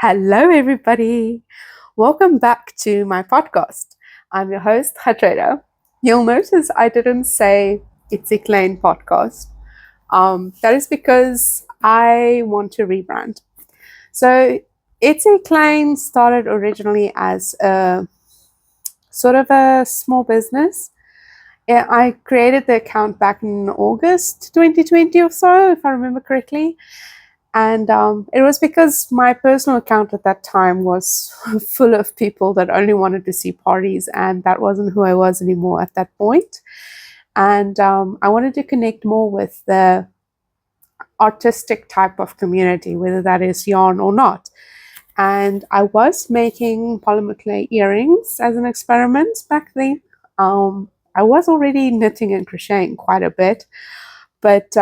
Hello, everybody. Welcome back to my podcast. I'm your host, Gertruida. You'll notice I didn't say it's a Klein podcast. That is because I want to rebrand. So, It's a Klein started originally as a sort of a small business. Yeah, I created the account back in August 2020 or so, if I remember correctly. And it was because my personal account at that time was full of people that only wanted to see parties, and that wasn't who I was anymore at that point. And I wanted to connect more with the artistic type of community, whether that is yarn or not. And I was making polymer clay earrings as an experiment back then. I was already knitting and crocheting quite a bit, but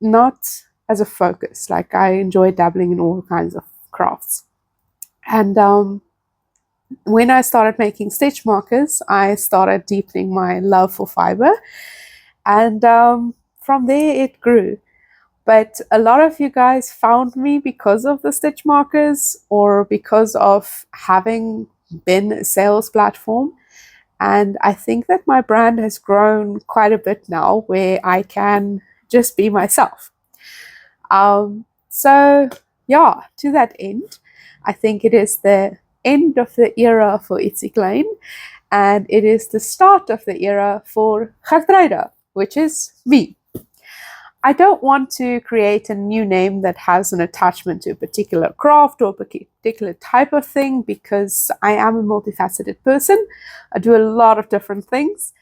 not as a focus. Like I enjoy dabbling in all kinds of crafts. And when I started making stitch markers, I started deepening my love for fiber. And from there, it grew. But a lot of you guys found me because of the stitch markers or because of having been a sales platform. And I think that my brand has grown quite a bit now where I can just be myself. So yeah, to that end, I think it is the end of the era for Itsy Klein, and it is the start of the era for Gertruida, which is me. I don't want to create a new name that has an attachment to a particular craft or a particular type of thing because I am a multifaceted person. I do a lot of different things,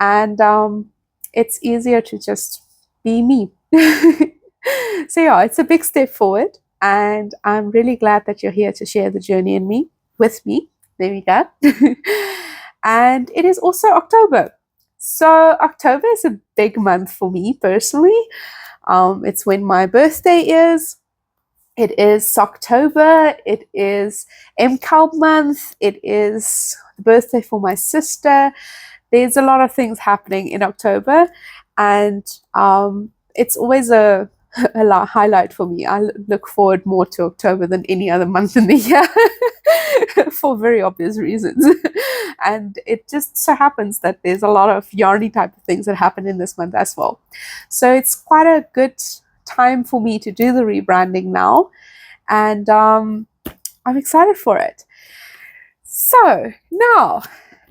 and it's easier to just be me. So yeah, it's a big step forward, and I'm really glad that you're here to share the journey with me. There we go. And it is also October. So October is a big month for me personally. It's when my birthday is. It is October. It is MKAL month. It is the birthday for my sister. There's a lot of things happening in October, and it's always a highlight for me. I look forward more to October than any other month in the year for very obvious reasons. And it just so happens that there's a lot of yarny type of things that happen in this month as well. So it's quite a good time for me to do the rebranding now, and I'm excited for it. So now,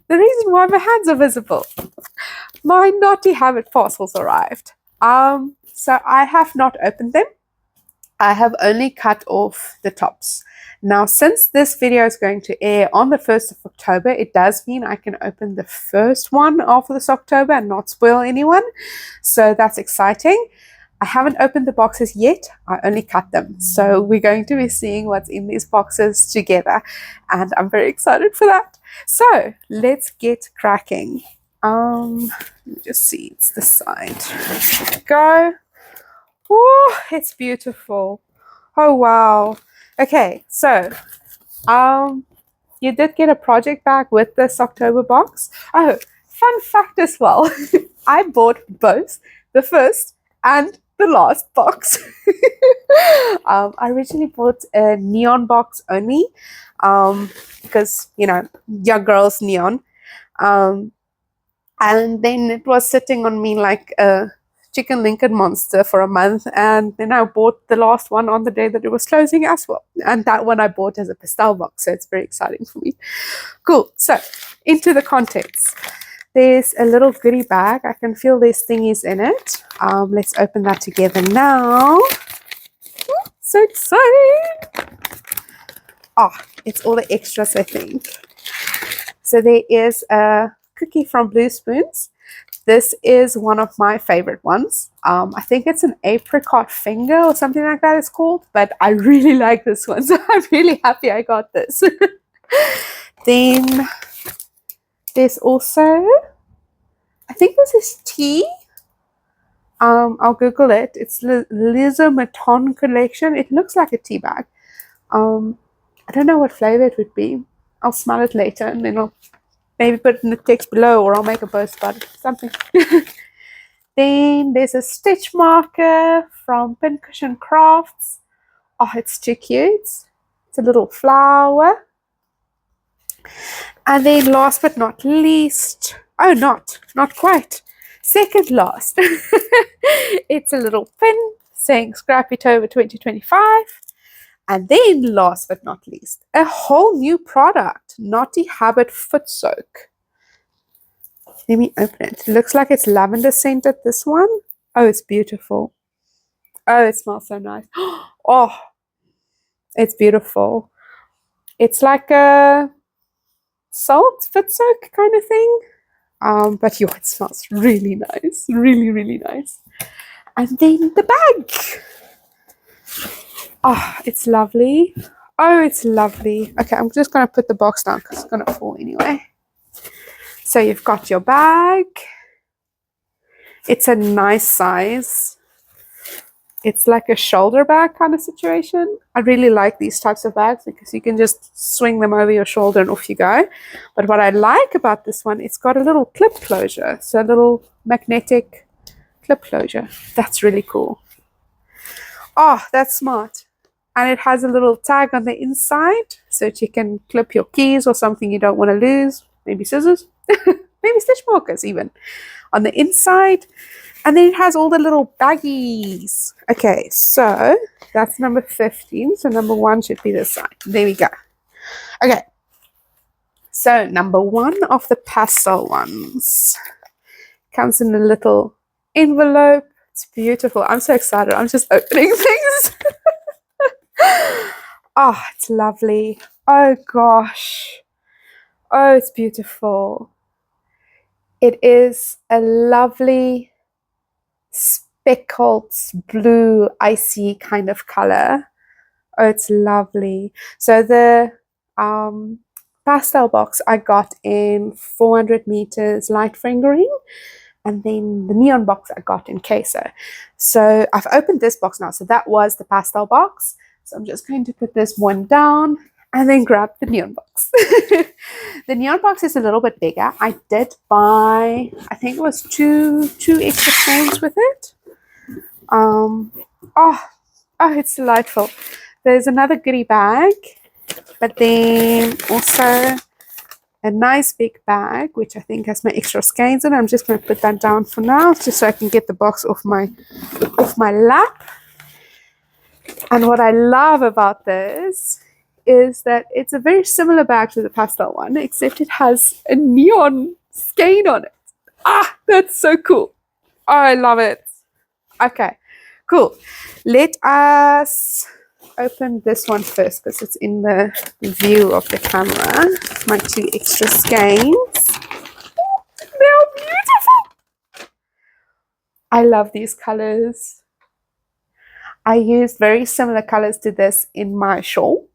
the reason why my hands are visible, my naughty habit parcels arrived. So I have not opened them. I have only cut off the tops. Now, since this video is going to air on the 1st of October, it does mean I can open the first one of this October and not spoil anyone. So that's exciting. I haven't opened the boxes yet. I only cut them. So we're going to be seeing what's in these boxes together. And I'm very excited for that. So let's get cracking. Let me just see, it's the side. Go. Oh, it's beautiful. Oh, wow. Okay, so you did get a project bag with this October box. Oh, fun fact as well. I bought both the first and the last box. I originally bought a neon box only because, you know, young girls neon. And then it was sitting on me like a chicken Lincoln monster for a month, and then I bought the last one on the day that it was closing as well, and that one I bought as a pastel box, so it's very exciting for me. Cool. So into the contents. There's a little goodie bag. I can feel there's thingies in it. Let's open that together now. So exciting. Oh, it's all the extras, I think. So there is a cookie from Blue Spoons. This is one of my favorite ones. I think it's an apricot finger or something like that it's called, but I really like this one, so I'm really happy I got this. Then there's also, I think this is tea. I'll Google it. It's Lizomaton collection. It looks like a tea bag. I don't know what flavor it would be. I'll smell it later and then I'll maybe put it in the text below, or I'll make a post about it, something. Then there's a stitch marker from Pincushion Crafts. Oh, it's too cute. It's a little flower. And then last but not least, oh, not quite, second last, it's a little pin saying Scrappy'tober 2025. And then last but not least, a whole new product, Naughty Habit Foot Soak. Let me open it. It looks like it's lavender scented, this one. Oh, it's beautiful. Oh, it smells so nice. Oh, it's beautiful. It's like a salt foot soak kind of thing. But yeah, it smells really nice. Really, really nice. And then the bag. Oh, it's lovely. Oh, it's lovely. Okay, I'm just going to put the box down because it's going to fall anyway. So you've got your bag. It's a nice size. It's like a shoulder bag kind of situation. I really like these types of bags because you can just swing them over your shoulder and off you go. But what I like about this one, it's got a little clip closure. So a little magnetic clip closure. That's really cool. Oh, that's smart. And it has a little tag on the inside so that you can clip your keys or something you don't want to lose. Maybe scissors. Maybe stitch markers even. On the inside. And then it has all the little baggies. Okay, so that's number 15. So number 1 should be this side. There we go. Okay. So number 1 of the pastel ones. Comes in a little envelope. It's beautiful. I'm so excited. I'm just opening things. Oh, it's lovely. Oh, gosh. Oh, it's beautiful. It is a lovely speckled blue icy kind of color. Oh, it's lovely. So the pastel box I got in 400 meters light fingering, and then the neon box I got in queso. So I've opened this box now. So that was the pastel box. So I'm just going to put this one down and then grab the neon box. The neon box is a little bit bigger. I did buy, I think it was two extra frames with it. Oh, it's delightful. There's another goodie bag, but then also a nice big bag, which I think has my extra skeins in it. I'm just going to put that down for now, just so I can get the box off my lap. And what I love about this is that it's a very similar bag to the pastel one, except it has a neon skein on it. Ah, that's so cool. Oh, I love it. Okay, cool. Let us open this one first because it's in the view of the camera. My 2 extra skeins. They're beautiful. I love these colors. I used very similar colors to this in my shawl.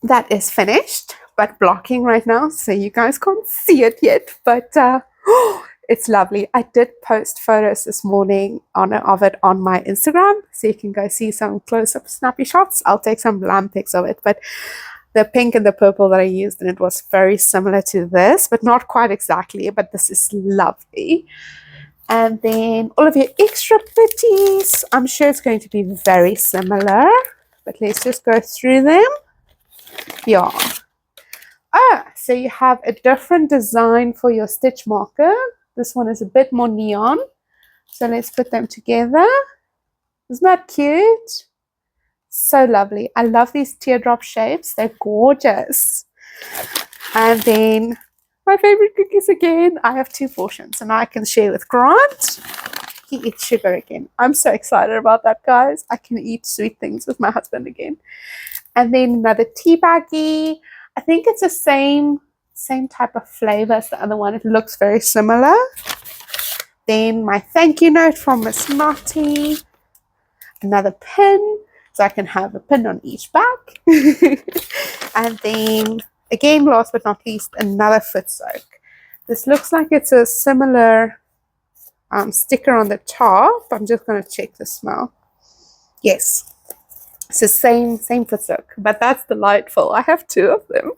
That is finished, but blocking right now, so you guys can't see it yet, but it's lovely. I did post photos this morning of it on my Instagram, so you can go see some close-up snappy shots. I'll take some lamb pics of it, but the pink and the purple that I used, and it was very similar to this, but not quite exactly, but this is lovely. And then all of your extra pretties, I'm sure it's going to be very similar, but let's just go through them. Yeah. So you have a different design for your stitch marker. This one is a bit more neon. So let's put them together. Isn't that cute? So lovely. I love these teardrop shapes. They're gorgeous. And then my favorite cookies again. I have 2 portions and I can share with Grant. He eats sugar again. I'm so excited about that, guys. I can eat sweet things with my husband again. And then another tea baggie. I think it's the same type of flavor as the other one. It looks very similar. Then my thank you note from Miss Naughty. Another pin, so I can have a pin on each back. And then, again, last but not least, another foot soak. This looks like it's a similar sticker on the top. I'm just going to check the smell. Yes. It's the same foot soak, but that's delightful. I have 2 of them.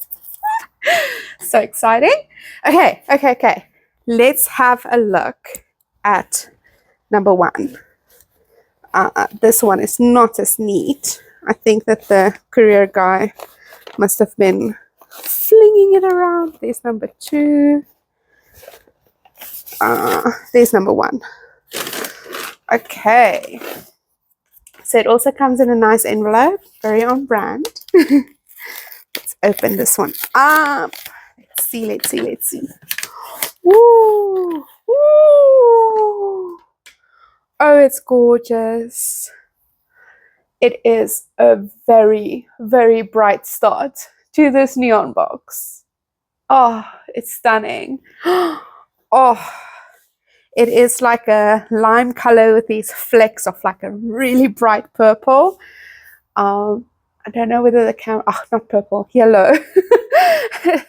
So exciting. Okay. Let's have a look at number 1. This one is not as neat. I think that the courier guy must have been flinging it around. There's number 2. There's number 1. Okay. So it also comes in a nice envelope, very on brand. Let's open this one up. Let's see. Woo! Woo! Oh, it's gorgeous. It is a very, very bright start to this neon box. Oh, it's stunning. Oh, it is like a lime color with these flecks of like a really bright purple. I don't know whether the camera, not purple, yellow.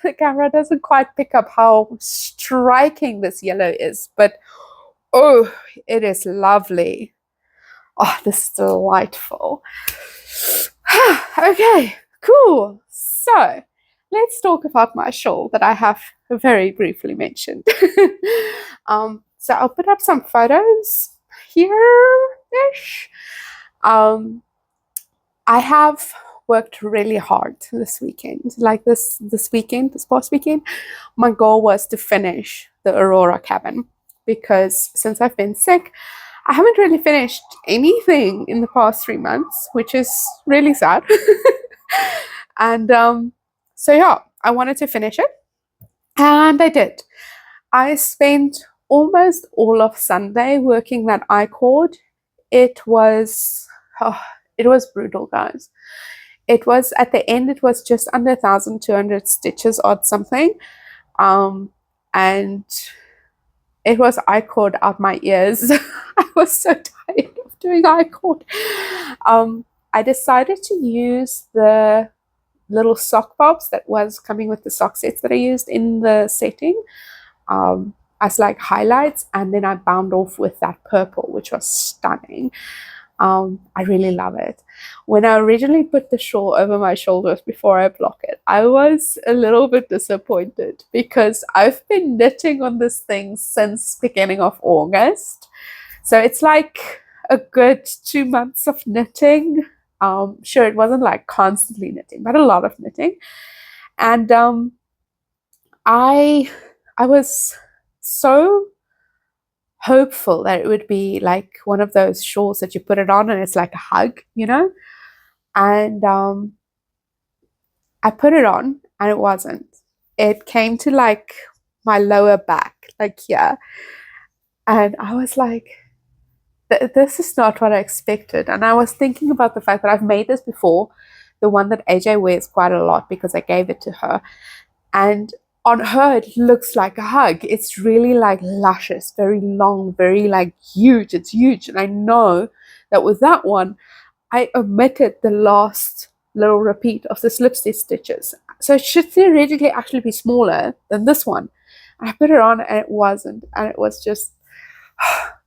The camera doesn't quite pick up how striking this yellow is, but oh, it is lovely. Oh, this is delightful. Okay, cool. So let's talk about my shawl that I have very briefly mentioned. So I'll put up some photos here-ish. I have worked really hard this weekend. Like this past weekend, my goal was to finish the Aurora Cabin, because since I've been sick, I haven't really finished anything in the past 3 months, which is really sad. And so yeah, I wanted to finish it, and I did. I spent almost all of Sunday working that I-cord. It was brutal, guys. It was, at the end, it was just under 1,200 stitches or something. And it was I-cord out my ears. I was so tired of doing I-cord. I decided to use the little sock bobs that was coming with the sock sets that I used in the setting as like highlights, and then I bound off with that purple, which was stunning. I really love it. When I originally put the shawl over my shoulders before I block it, I was a little bit disappointed, because I've been knitting on this thing since beginning of August. So it's like a good 2 months of knitting. Sure, it wasn't like constantly knitting, but a lot of knitting. And I was so hopeful that it would be like one of those shawls that you put it on and it's like a hug, you know? And I put it on and it wasn't. It came to like my lower back, like here. And I was like, this is not what I expected. And I was thinking about the fact that I've made this before, the one that AJ wears quite a lot because I gave it to her. And on her, it looks like a hug. It's really like luscious, very long, very like huge. It's huge. And I know that with that one, I omitted the last little repeat of the slip stitch stitches. So it should theoretically actually be smaller than this one. And I put it on and it wasn't. And it was just,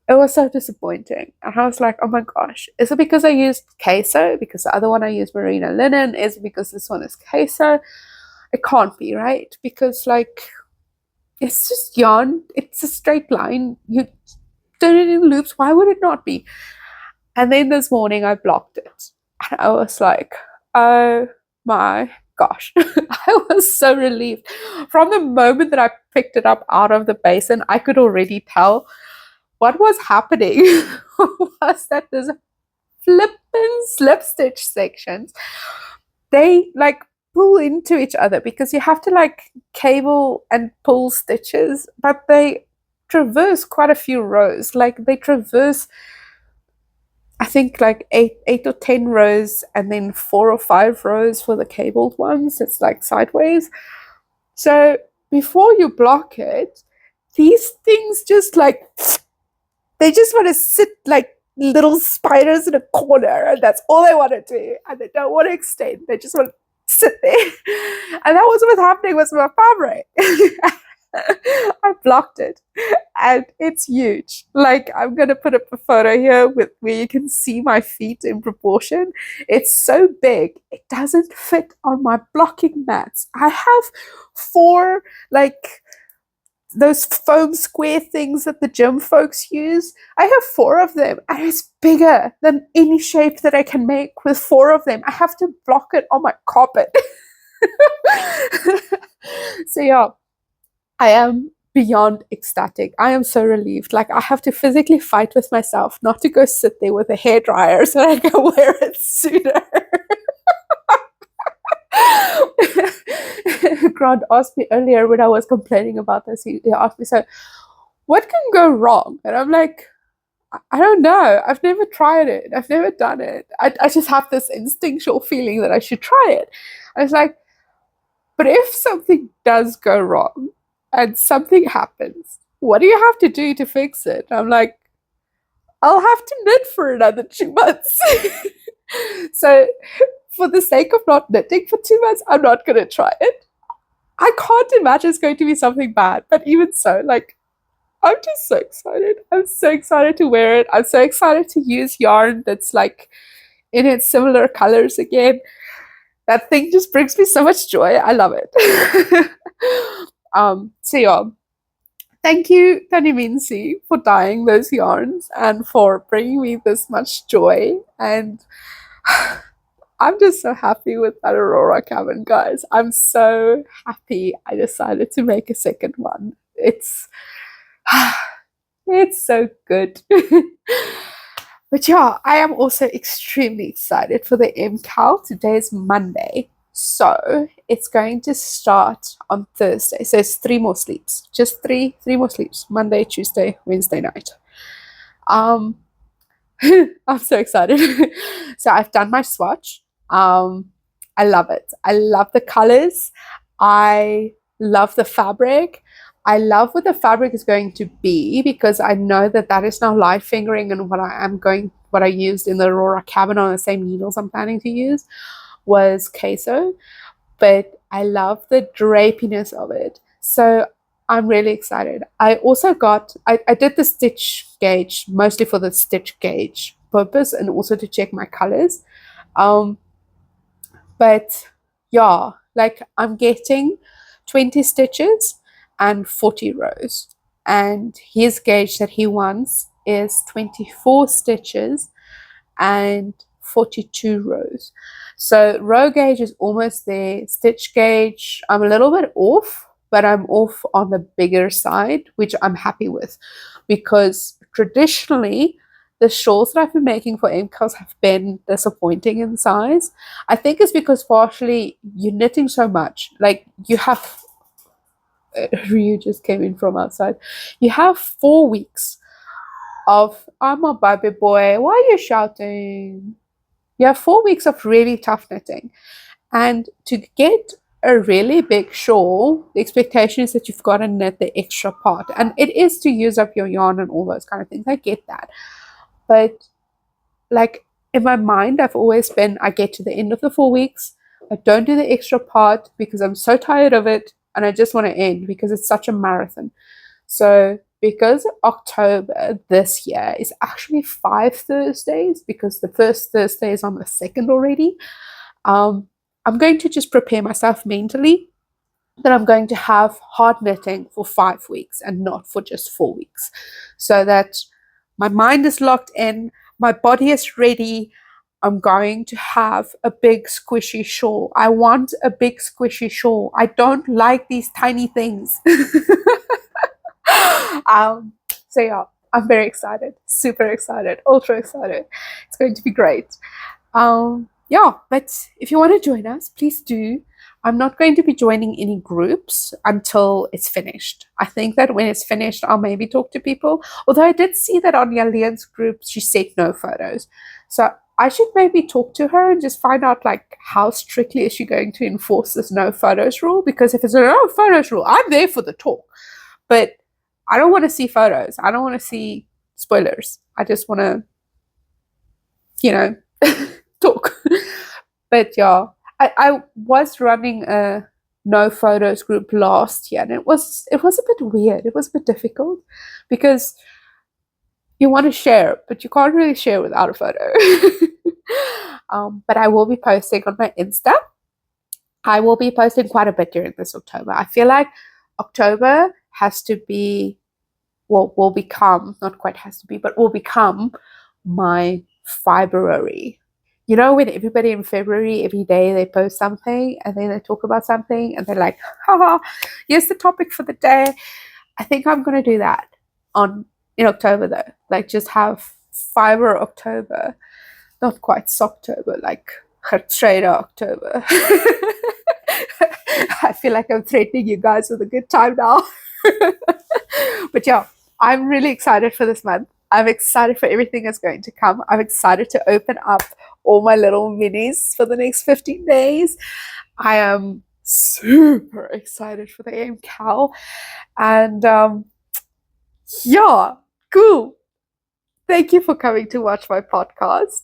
it was so disappointing. And I was like, oh my gosh, is it because I used queso? Because the other one I used merino linen? Is it because this one is queso? It can't be, right? Because like, it's just yarn. It's a straight line. You did it in loops. Why would it not be? And then this morning I blocked it. And I was like, oh my gosh. I was so relieved. From the moment that I picked it up out of the basin, I could already tell what was happening was that there's flippin' slip stitch sections. They like pull into each other because you have to like cable and pull stitches, but they traverse quite a few rows. Like they traverse, I think like eight or 10 rows, and then 4 or 5 rows for the cabled ones. It's like sideways. So before you block it, these things just like, they just want to sit like little spiders in a corner, and that's all they want to do. And they don't want to extend. They just want to sit there. And that was what's happening with my fabric. I blocked it, and it's huge. Like, I'm going to put up a photo here with where you can see my feet in proportion. It's so big. It doesn't fit on my blocking mats. I have 4 like those foam square things that the gym folks use. I have 4 of them, and it's bigger than any shape that I can make with 4 of them. I have to block it on my carpet. So yeah, I am beyond ecstatic. I am so relieved. Like, I have to physically fight with myself not to go sit there with a hairdryer so I can wear it sooner. Grant asked me earlier when I was complaining about this, he asked me, so what can go wrong? And I'm like, I don't know. I've never tried it. I've never done it. I just have this instinctual feeling that I should try it. I was like, but if something does go wrong and something happens, what do you have to do to fix it? I'm like, I'll have to knit for another 2 months. So for the sake of not knitting for 2 months, I'm not going to try it. I can't imagine it's going to be something bad, but even so, like, I'm just so excited. I'm so excited to wear it. I'm so excited to use yarn that's like in its similar colors again. That thing just brings me so much joy. I love it. So yeah, thank you, Tani Mincy, for dyeing those yarns and for bringing me this much joy. And I'm just so happy with that Aurora Cabin, guys. I'm so happy I decided to make a second one. It's so good. But yeah, I am also extremely excited for the MKAL. Today is Monday, so it's going to start on Thursday. So it's 3 more sleeps, just three more sleeps. Monday, Tuesday, Wednesday night. I'm so excited. So I've done my swatch. I love it. I love the colors. I love the fabric. I love what the fabric is going to be, because I know that that is now light fingering, and what I used in the Aurora Cabin on the same needles I'm planning to use was queso, but I love the drapiness of it. So I'm really excited. I also I did the stitch gauge mostly for the stitch gauge purpose and also to check my colors. But yeah, like, I'm getting 20 stitches and 40 rows, and his gauge that he wants is 24 stitches and 42 rows. So row gauge is almost there. Stitch gauge, I'm a little bit off, but I'm off on the bigger side, which I'm happy with, because traditionally the shawls that I've been making for MKALs have been disappointing in size. I think it's because partially you're knitting so much. Like, you have Ryu just came in from outside. You have 4 weeks of, I'm a baby boy, why are you shouting? You have 4 weeks of really tough knitting. And to get a really big shawl, the expectation is that you've got to knit the extra part. And it is to use up your yarn and all those kind of things. I get that. But, like, in my mind, I've always been, I get to the end of the 4 weeks, I don't do the extra part because I'm so tired of it, and I just want to end because it's such a marathon. So because October this year is actually 5 Thursdays, because the first Thursday is on the 2nd already, I'm going to just prepare myself mentally that I'm going to have hard knitting for 5 weeks and not for just 4 weeks, so that my mind is locked in, my body is ready. I'm going to have a big squishy shawl. I want a big squishy shawl. I don't like these tiny things. So yeah, I'm very excited, super excited, ultra excited. It's going to be great. Yeah, but if you want to join us, please do. I'm not going to be joining any groups until it's finished. I think that when it's finished, I'll maybe talk to people. Although I did see that on Yalian's group, she said no photos. So I should maybe talk to her and just find out, like, how strictly is she going to enforce this no photos rule? Because if it's a no photos rule, I'm there for the talk. But I don't want to see photos. I don't want to see spoilers. I just want to, talk. But yeah, I was running a no photos group last year, and it was a bit weird. It was a bit difficult because you want to share, but you can't really share without a photo. But I will be posting on my Insta. I will be posting quite a bit during this October. I feel like October has to be, well, will become, not quite has to be, but will become my February. You know, when everybody in February, every day they post something and then they talk about something and they're like, haha, here's the topic for the day. I think I'm going to do that in October though. Like just have Fiber October, not quite Socktober, like Gertruida October. I feel like I'm threatening you guys with a good time now. But yeah, I'm really excited for this month. I'm excited for everything that's going to come. I'm excited to open up all my little minis for the next 15 days. I am super excited for the MKAL. And yeah, cool. Thank you for coming to watch my podcast.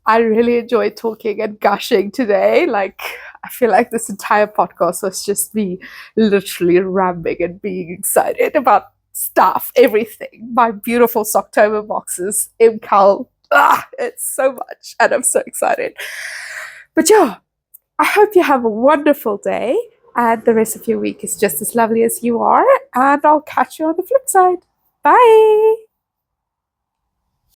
I really enjoyed talking and gushing today. Like, I feel like this entire podcast was just me literally rambling and being excited about stuff, everything. My beautiful Socktober boxes, MKAL. It's so much, and I'm so excited. But yeah, I hope you have a wonderful day, and the rest of your week is just as lovely as you are. And I'll catch you on the flip side. Bye.